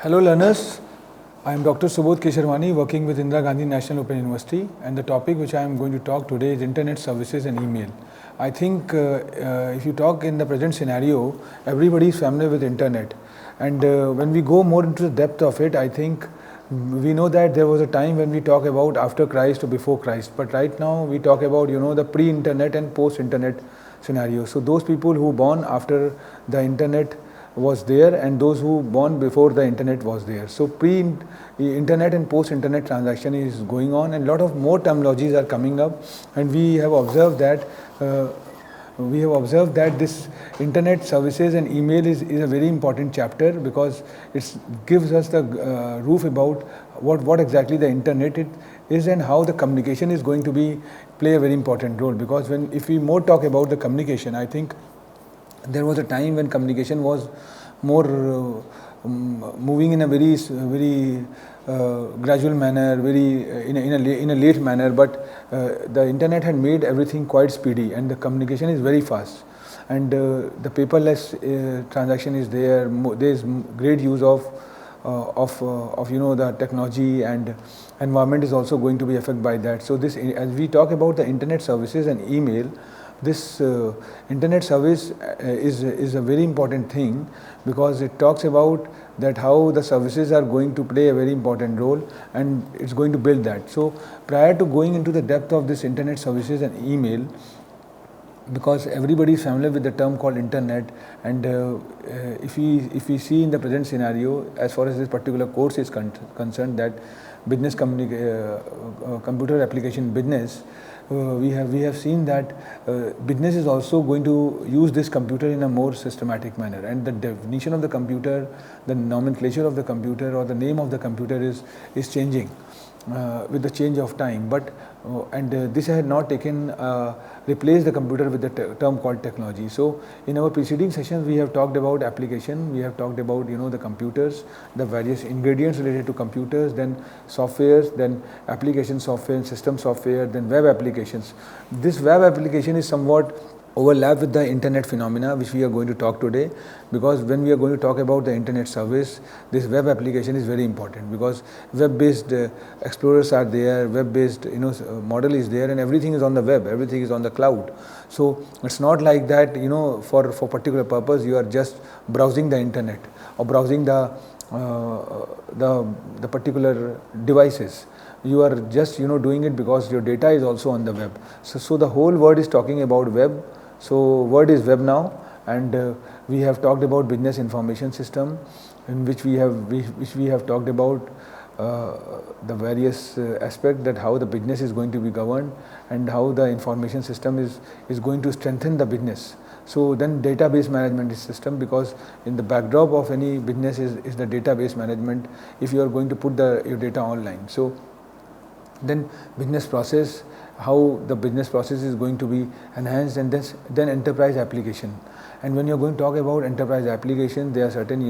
Hello learners, I am Dr. Subodh Kesharwani working with Indira Gandhi National Open University, and the topic which I am going to talk today is internet services and email. I think if you talk in the present scenario, everybody is familiar with internet, and when we go more into the depth of it, I think we know that there was a time when we talk about after Christ or before Christ, but right now we talk about the pre-internet and post-internet scenario. So those people who born after the internet was there and those who born before the internet was there. So pre-internet and post-internet transaction is going on, and a lot of more terminologies are coming up, and we have observed that this internet services and email is a very important chapter, because it gives us the roof about what exactly the internet is and how the communication is going to play a very important role. Because if we more talk about the communication, I think there was a time when communication was more moving in a very gradual manner, in a late manner, but the internet had made everything quite speedy, and the communication is very fast, and the paperless transaction is there. There is great use of the technology, and environment is also going to be affected by that. So this, as we talk about the internet services and email, this internet service is a very important thing, because it talks about that how the services are going to play a very important role, and it's going to build that. So prior to going into the depth of this internet services and email, because everybody is familiar with the term called internet, and if we see in the present scenario, as far as this particular course is concerned, that business computer application business, we have seen that business is also going to use this computer in a more systematic manner, and the definition of the computer, the nomenclature of the computer, or the name of the computer is changing with the change of time. But this had not replaced the computer with the term called technology. So in our preceding sessions, we have talked about application, we have talked about the computers, the various ingredients related to computers, then softwares, then application software and system software, then web applications. This web application is somewhat overlap with the internet phenomena, which we are going to talk today, because when we are going to talk about the internet service, this web application is very important, because web-based explorers are there, web-based model is there, and everything is on the web, everything is on the cloud. So it's not like that for particular purpose you are just browsing the internet or browsing the particular devices. You are just doing it because your data is also on the web. So the whole world is talking about web. So word is web now, and we have talked about business information system, in which we have talked about the various aspects, that how the business is going to be governed and how the information system is going to strengthen the business. So then database management is system, because in the backdrop of any business is the database management, if you are going to put your data online. So then business process, how the business process is going to be enhanced, and then enterprise application. And when you are going to talk about enterprise application, there are certain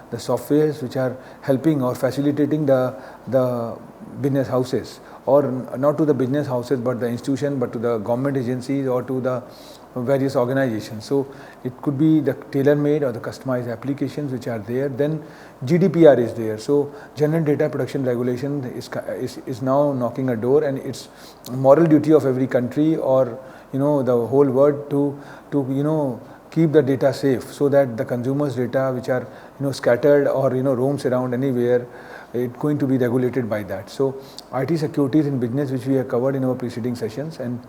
the softwares which are helping or facilitating the business houses, or not to the business houses but the institution, but to the government agencies or to the various organizations. So it could be the tailor-made or the customized applications which are there. Then GDPR is there. So General Data Protection Regulation is now knocking a door, and it's moral duty of every country or the whole world to keep the data safe, so that the consumers' data which are scattered or roams around anywhere, it's going to be regulated by that. So IT securities in business, which we have covered in our preceding sessions, and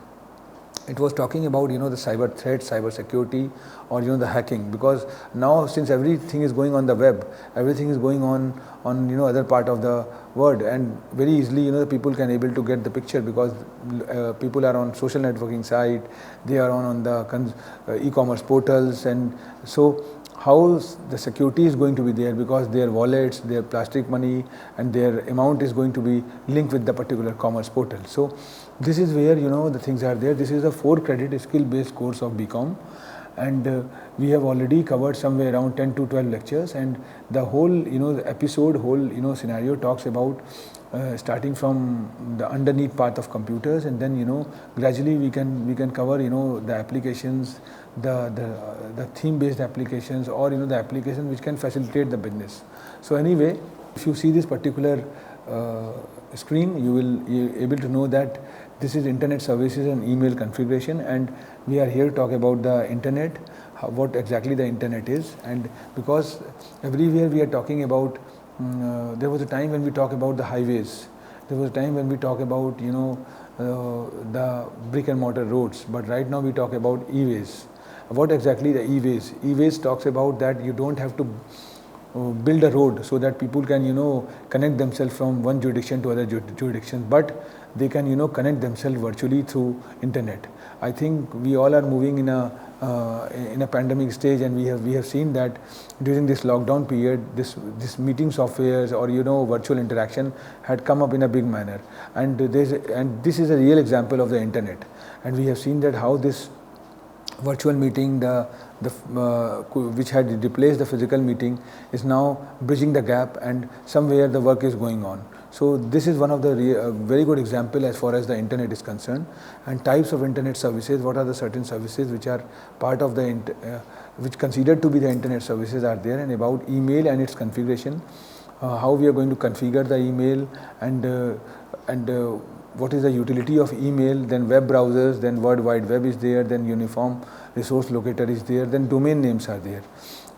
it was talking about the cyber threats, cyber security, or the hacking, because now since everything is going on the web, everything is going on other part of the world, and very easily the people can able to get the picture, because people are on social networking site, they are on the e-commerce portals, and so how the security is going to be there, because their wallets, their plastic money, and their amount is going to be linked with the particular commerce portal. So this is where the things are there. This is a 4-credit skill-based course of BCom, and we have already covered somewhere around 10 to 12 lectures, and the whole the episode, whole scenario talks about starting from the underneath part of computers, and then gradually we can cover the applications, the theme based applications, or the application which can facilitate the business. So anyway, if you see this particular screen, you will be able to know that this is internet services and email configuration, and we are here to talk about the internet, what exactly the internet is. And because everywhere we are talking about, there was a time when we talk about the highways, there was a time when we talk about the brick and mortar roads, but right now we talk about e-ways. What exactly the e-ways? E-ways talks about that you don't have to build a road so that people can connect themselves from one jurisdiction to other jurisdictions, but they can connect themselves virtually through internet. I think we all are moving in a pandemic stage, and we have seen that during this lockdown period, this meeting softwares or virtual interaction had come up in a big manner, and this is a real example of the internet. And we have seen that how this virtual meeting, which had replaced the physical meeting, is now bridging the gap, and somewhere the work is going on. So this is one of the very good example as far as the internet is concerned. And types of internet services, what are the certain services which are part of the which considered to be the internet services are there, and about email and its configuration, how we are going to configure the email, and what is the utility of email, then web browsers, then World Wide Web is there, then uniform resource locator is there, then domain names are there.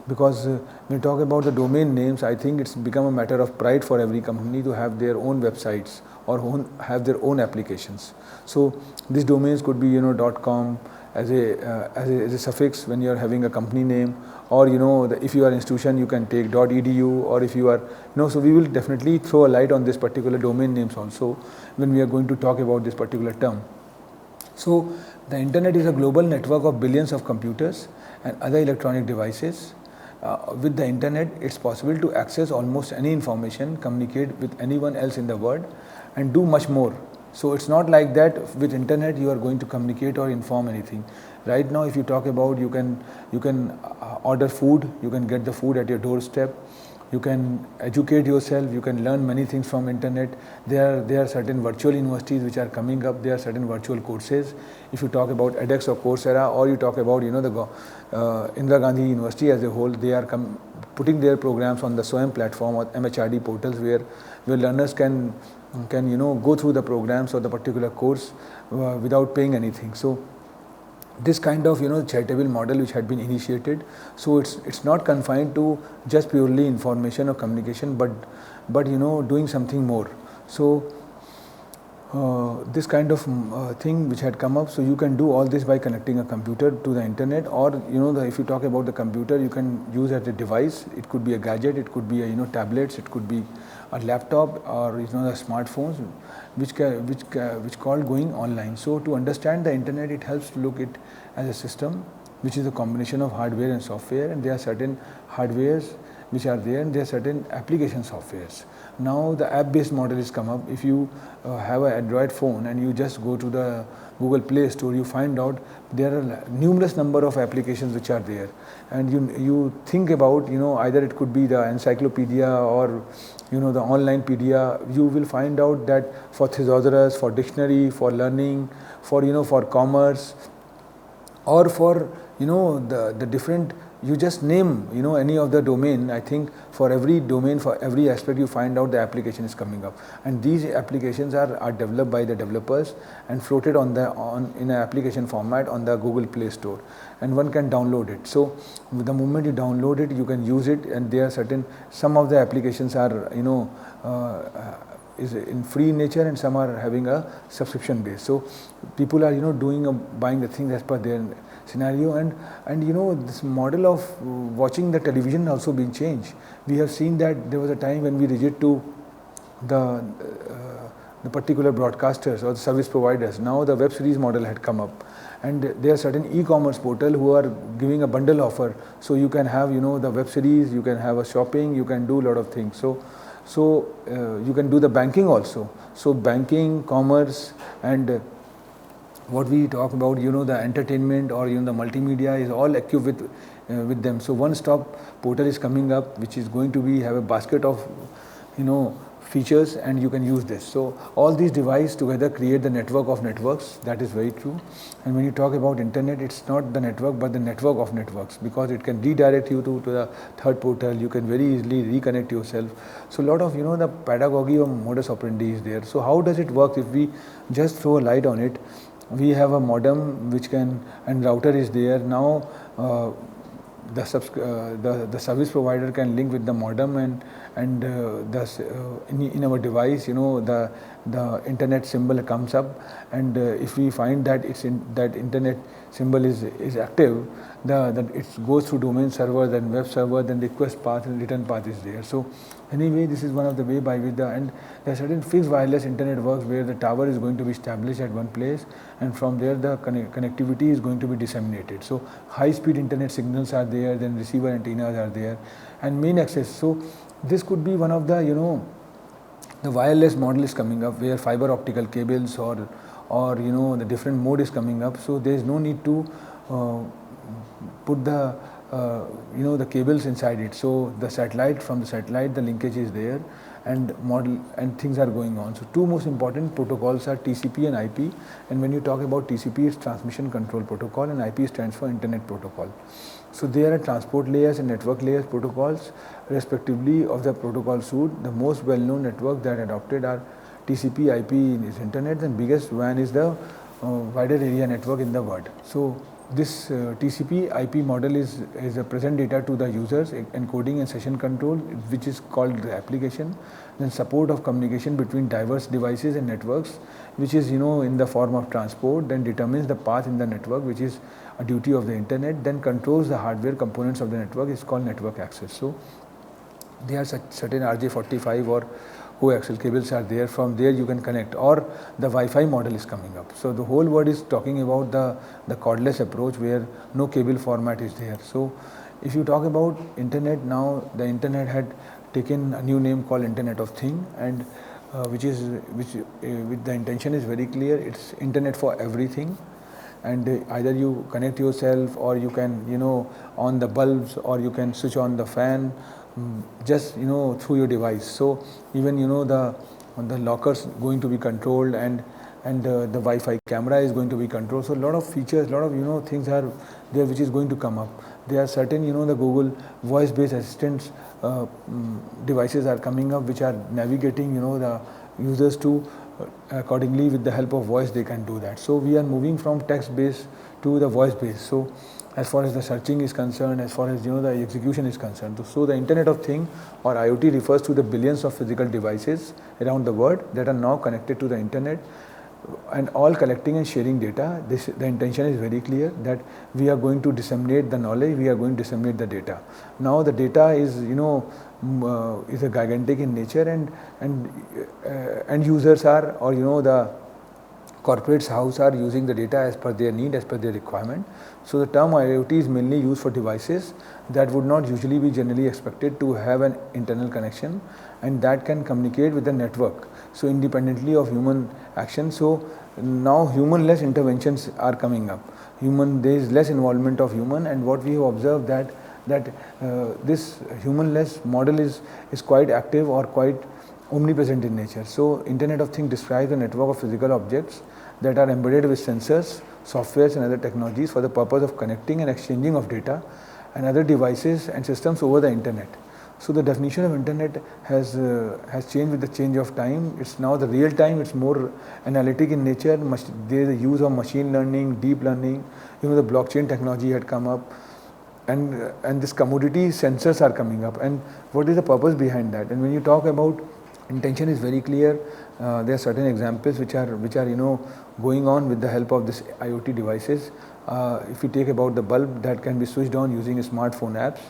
Because when we talk about the domain names, I think it's become a matter of pride for every company to have their own websites or have their own applications. So these domains could be .com as a suffix when you are having a company name, or if you are an institution you can take .edu, or if you are so we will definitely throw a light on this particular domain names also when we are going to talk about this particular term. So the internet is a global network of billions of computers and other electronic devices. With the internet, it's possible to access almost any information, communicate with anyone else in the world, and do much more. So it's not like that with internet you are going to communicate or inform anything. Right now, if you talk about, you can order food, you can get the food at your doorstep, you can educate yourself, you can learn many things from internet. There are certain virtual universities which are coming up, there are certain virtual courses. If you talk about edX or Coursera, or you talk about the Indira Gandhi University as a whole, they are putting their programs on the Swayam platform or MHRD portals where learners can go through the programs or the particular course without paying anything. So this kind of charitable model which had been initiated, so it's not confined to just purely information or communication, but doing something more. So this kind of thing which had come up, so you can do all this by connecting a computer to the internet, or if you talk about the computer, you can use as a device. It could be a gadget, it could be a tablets, it could be a laptop, or the smartphones which called going online. So to understand the internet, it helps to look it as a system which is a combination of hardware and software, and there are certain hardwares which are there, and there are certain application softwares. Now the app-based model is come up. If you have an Android phone and you just go to the Google Play Store, you find out there are numerous number of applications which are there, and you think about either it could be the encyclopedia or the online pedia. You will find out that for thesaurus, for dictionary, for learning, for commerce, or for the different, you just name any of the domain. I think for every domain, for every aspect, you find out the application is coming up, and these applications are developed by the developers and floated in an application format on the Google Play Store, and one can download it. So the moment you download it, you can use it, and there are some of the applications are is in free nature, and some are having a subscription base. So people are buying the things as per their scenario, and this model of watching the television also being changed. We have seen that there was a time when we rigid to the particular broadcasters or the service providers. Now the web series model had come up, and there are certain e-commerce portal who are giving a bundle offer. So you can have the web series, you can have a shopping, you can do a lot of things. So you can do the banking also. So banking, commerce, and what we talk about, the entertainment or the multimedia is all equipped with them. So one-stop portal is coming up, which is going to have a basket of features and you can use this. So all these devices together create the network of networks. That is very true. And when you talk about internet, it's not the network but the network of networks, because it can redirect you to the third portal. You can very easily reconnect yourself. So a lot of the pedagogy or modus operandi is there. So how does it work? If we just throw a light on it, we have a modem which can, and router is there. Now the service provider can link with the modem, and in our device, the internet symbol comes up, and if we find that that internet symbol is active, it goes through domain server, then web server, then request path and return path is there. So anyway, this is one of the way by which and there are certain fixed wireless internet works where the tower is going to be established at one place, and from there the connectivity is going to be disseminated. So high speed internet signals are there, then receiver antennas are there, and main access. So this could be one of the the wireless model is coming up, where fiber optical cables or the different mode is coming up. So there is no need to put the the cables inside it. So the satellite, from the satellite the linkage is there, and model and things are going on. So two most important protocols are TCP and IP. And when you talk about TCP, it's transmission control protocol, and IP stands for internet protocol. So there are transport layers and network layers protocols respectively of the protocol suite. The most well-known network that adopted are TCP, IP is internet, and biggest WAN is the wider area network in the world. So this TCP IP model is a present data to the users, encoding and session control, which is called the application. Then support of communication between diverse devices and networks, which is in the form of transport. Then determines the path in the network, which is a duty of the internet. Then controls the hardware components of the network, is called network access. So there are certain RJ45 or coaxial cables are there. From there you can connect, or the Wi-Fi model is coming up. So the whole world is talking about the cordless approach, where no cable format is there. So if you talk about internet, now the internet had taken a new name called Internet of Thing, and which with the intention is very clear. It's internet for everything, and either you connect yourself, or you can on the bulbs, or you can switch on the fan just through your device. So even the lockers going to be controlled, and the Wi-Fi camera is going to be controlled. So a lot of features, a lot of things are there which is going to come up. There are certain the Google voice based assistants devices are coming up, which are navigating the users to accordingly. With the help of voice they can do that. So we are moving from text based to the voice based. So as far as the searching is concerned, as far as the execution is concerned. So the Internet of Things, or IoT, refers to the billions of physical devices around the world that are now connected to the internet, and all collecting and sharing data. The intention is very clear, that we are going to disseminate the knowledge, we are going to disseminate the data. Now the data is is a gigantic in nature, and users are, or the corporates house are using the data as per their need, as per their requirement. So the term IoT is mainly used for devices that would not usually be generally expected to have an internal connection, and that can communicate with the network, so independently of human action. So now human-less interventions are coming up. There is less involvement of human, and what we have observed that this human-less model is quite active, or quite omnipresent in nature. So Internet of Things describes the network of physical objects that are embedded with sensors, softwares and other technologies for the purpose of connecting and exchanging of data and other devices and systems over the internet. So the definition of internet has changed with the change of time. It's now the real time, it's more analytic in nature. There is a use of machine learning, deep learning, the blockchain technology had come up, and this commodity sensors are coming up. And what is the purpose behind that? And when you talk about intention is very clear. There are certain examples which are going on with the help of this IoT devices. If you take about the bulb that can be switched on using smartphone apps,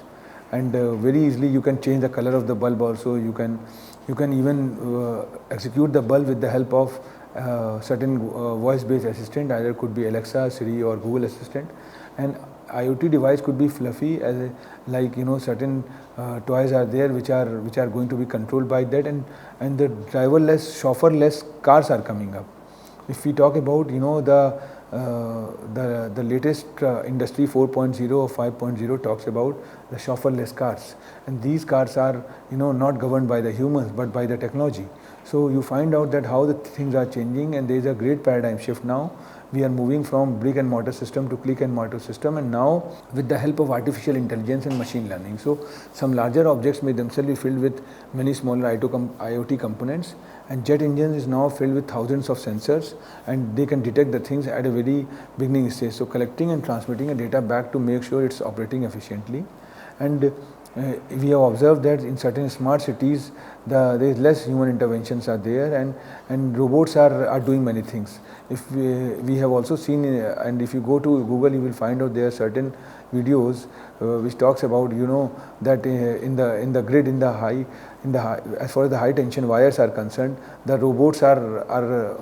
and very easily you can change the color of the bulb also. You can even execute the bulb with the help of certain voice based assistant, either could be Alexa, Siri or Google Assistant. And IoT device could be fluffy, as certain toys are there which are going to be controlled by that, and the driverless, chauffeurless cars are coming up. If we talk about the latest industry 4.0 or 5.0 talks about the chauffeurless cars, and these cars are not governed by the humans but by the technology. So you find out that how the things are changing, and there is a great paradigm shift now. We are moving from brick and mortar system to click and mortar system, and now with the help of artificial intelligence and machine learning. So some larger objects may themselves be filled with many smaller IoT components, and jet engine is now filled with thousands of sensors, and they can detect the things at a very beginning stage. So collecting and transmitting a data back to make sure it's operating efficiently. And we have observed that in certain smart cities there is less human interventions are there, and robots are doing many things. If we have also seen, and if you go to Google, you will find out there are certain videos which talks about that in the grid, in the high as far as the high tension wires are concerned, the robots are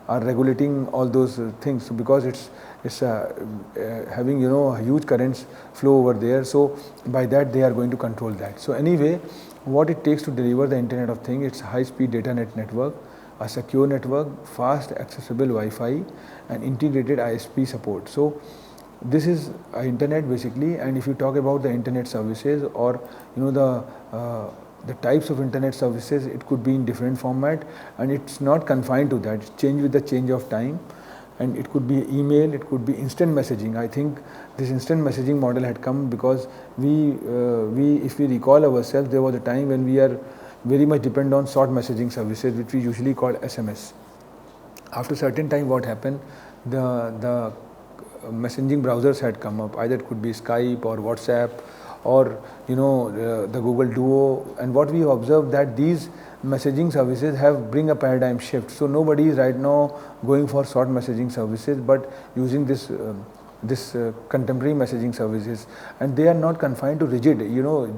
regulating all those things, because it's having huge currents flow over there. So by that they are going to control that. So anyway, what it takes to deliver the Internet of Things, it's high speed data network, a secure network, fast accessible Wi-Fi, and integrated ISP support. So this is internet basically. And if you talk about the internet services, or the types of internet services, it could be in different format, and it's not confined to that. It's changed with the change of time, and it could be email, it could be instant messaging. I think this instant messaging model had come because we if we recall ourselves, there was a time when we are very much depend on short messaging services, which we usually call SMS. After certain time, what happened, the messaging browsers had come up. Either it could be Skype or WhatsApp, or the Google Duo. And what we observed, that these messaging services have bring a paradigm shift. So nobody is right now going for short messaging services, but using this contemporary messaging services, and they are not confined to rigid.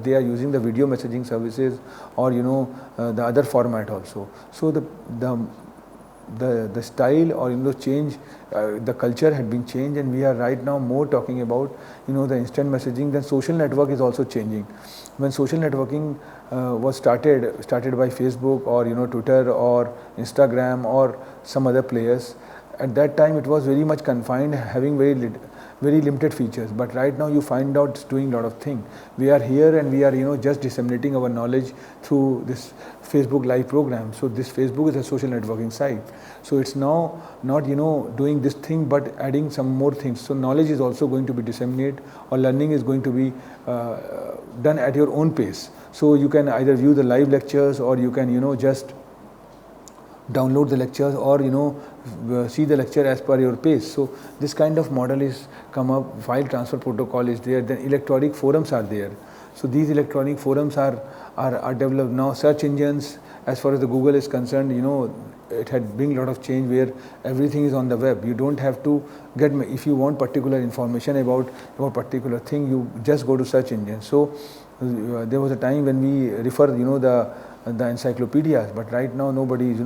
They are using the video messaging services, or the other format also. So the style, or change, the culture had been changed, and we are right now more talking about the instant messaging. Then social network is also changing. When social networking was started by Facebook, or Twitter, or Instagram, or some other players, at that time it was very much confined, having very limited features. But right now you find out it's doing a lot of things. We are here, and we are just disseminating our knowledge through this Facebook live program. So this Facebook is a social networking site. So it's now not doing this thing, but adding some more things. So knowledge is also going to be disseminated, or learning is going to be done at your own pace. So you can either view the live lectures, or you can just download the lectures, or see the lecture as per your pace. So this kind of model is come up. File transfer protocol is there. Then electronic forums are there. So these electronic forums are developed now. Search engines, as far as the Google is concerned, it had bring a lot of change, where everything is on the web. You don't have to get, if you want particular information about particular thing, you just go to search engine. So there was a time when we refer the encyclopedias, but right now nobody is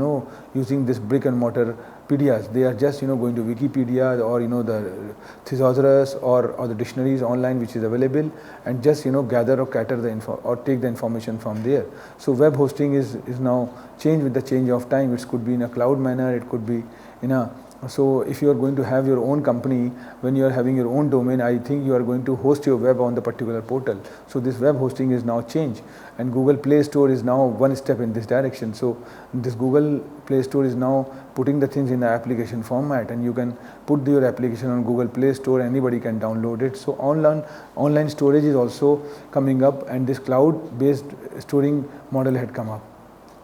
using this brick and mortar pedias. They are just going to Wikipedia, or the thesaurus, or the dictionaries online which is available, and just gather or cater the info, or take the information from there. So web hosting is now changed with the change of time. It could be in a cloud manner, it could be in a So if you are going to have your own company, when you are having your own domain, I think you are going to host your web on the particular portal. So this web hosting is now changed, and Google Play Store is now one step in this direction. So this Google Play Store is now putting the things in the application format, and you can put your application on Google Play Store, anybody can download it. So online storage is also coming up, and this cloud based storing model had come up.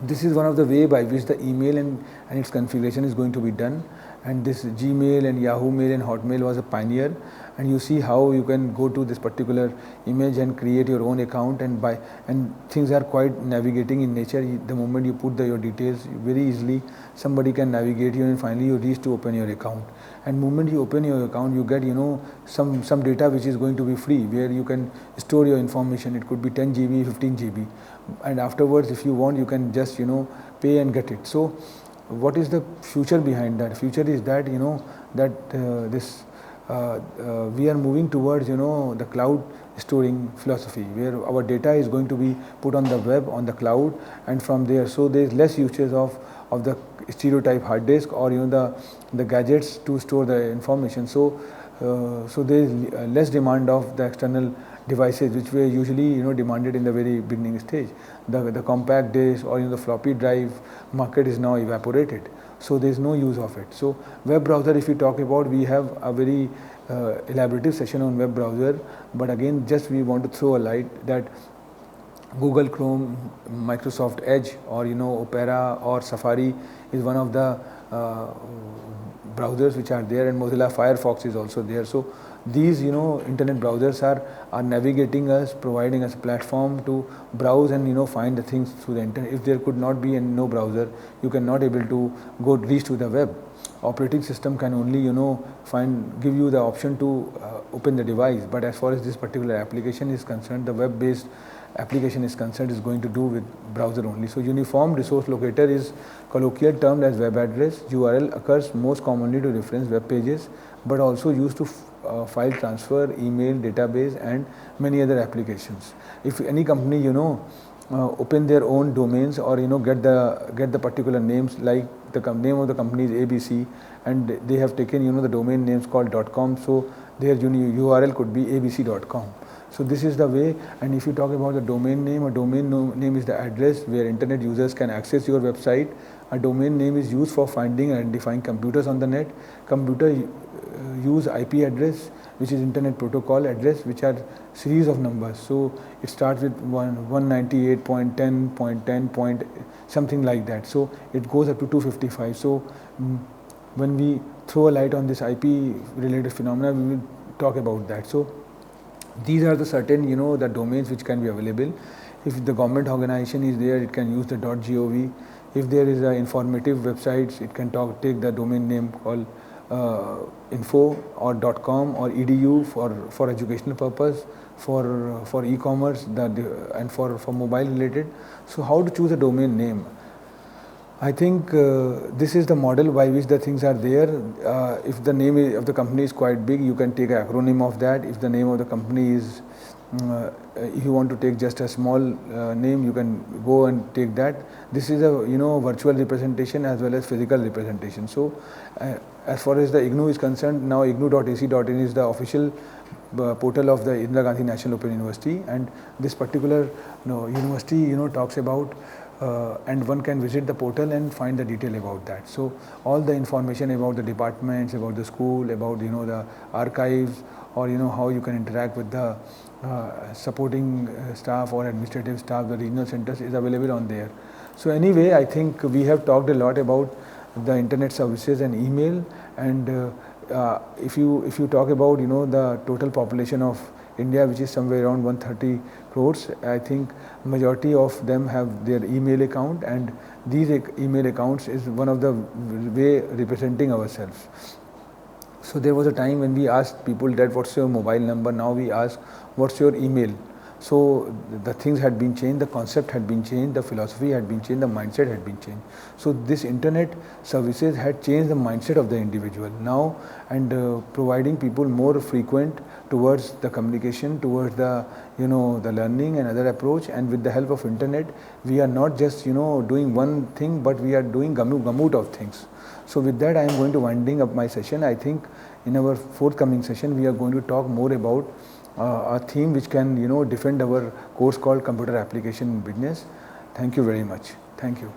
This is one of the way by which the email and its configuration is going to be done. And this Gmail and Yahoo Mail and Hotmail was a pioneer, and you see how you can go to this particular image and create your own account, and things are quite navigating in nature. The moment you put your details, very easily somebody can navigate you, and finally you reach to open your account. And moment you open your account, you get some data which is going to be free, where you can store your information. It could be 10 GB, 15 GB, and afterwards if you want, you can just pay and get it. So what is the future behind that? Future is that we are moving towards the cloud storing philosophy, where our data is going to be put on the web, on the cloud, and from there. So there is less usage of the stereotype hard disk, or the gadgets to store the information. So there is less demand of the external devices which were usually demanded in the very beginning stage. The compact disk or the floppy drive market is now evaporated, so there is no use of it. So web browser, if we talk about, we have a very elaborative session on web browser, but again just we want to throw a light that Google Chrome, Microsoft Edge, or Opera or Safari is one of the browsers which are there, and Mozilla Firefox is also there. So these internet browsers are navigating us, providing us a platform to browse and find the things through the internet. If there could not be no browser, you cannot able to reach to the web. Operating system can only give you the option to open the device, but as far as this particular application is concerned, the web based application is concerned, is going to do with browser only. So uniform resource locator is colloquial termed as web address. URL occurs most commonly to reference web pages, but also used to file transfer, email, database, and many other applications. If any company open their own domains or get the particular names, like the name of the company is ABC, and they have taken the domain names called .com, so their URL could be abc.com. So this is the way. And if you talk about the domain name, a domain name is the address where internet users can access your website. A domain name is used for finding and identifying computers on the net. Computer use IP address, which is internet protocol address, which are series of numbers. So it starts with 198.10.10. Something like that. So it goes up to 255. So when we throw a light on this IP related phenomena, we will talk about that. So these are the certain the domains which can be available. If the government organization is there, it can use the .gov. If there is a informative websites, it can take the domain name called info or .com or edu for educational purpose, for e-commerce, and for mobile related. So how to choose a domain name? I think this is the model by which the things are there. If the name of the company is quite big, you can take an acronym of that. If the name of the company is, if you want to take just a small name, you can go and take that. This is a virtual representation as well as physical representation. So as far as the IGNOU is concerned, now ignou.ac.in is the official portal of the Indira Gandhi National Open University, and this particular university talks about and one can visit the portal and find the detail about that. So all the information about the departments, about the school, about the archives, or how you can interact with the supporting staff or administrative staff, the regional centers, is available on there. So anyway, I think we have talked a lot about the internet services and email, and if you talk about the total population of India, which is somewhere around 130 crores, I think majority of them have their email account, and these email accounts is one of the way representing ourselves. So there was a time when we asked people that what's your mobile number, now we ask what's your email. So the things had been changed, the concept had been changed, the philosophy had been changed, the mindset had been changed. So this internet services had changed the mindset of the individual now, and providing people more frequent towards the communication, towards the the learning and other approach. And with the help of internet, we are not just doing one thing, but we are doing gamut of things. So with that, I am going to winding up my session. I think in our forthcoming session, we are going to talk more about a theme which can defend our course called Computer Application in Business. Thank you very much. Thank you.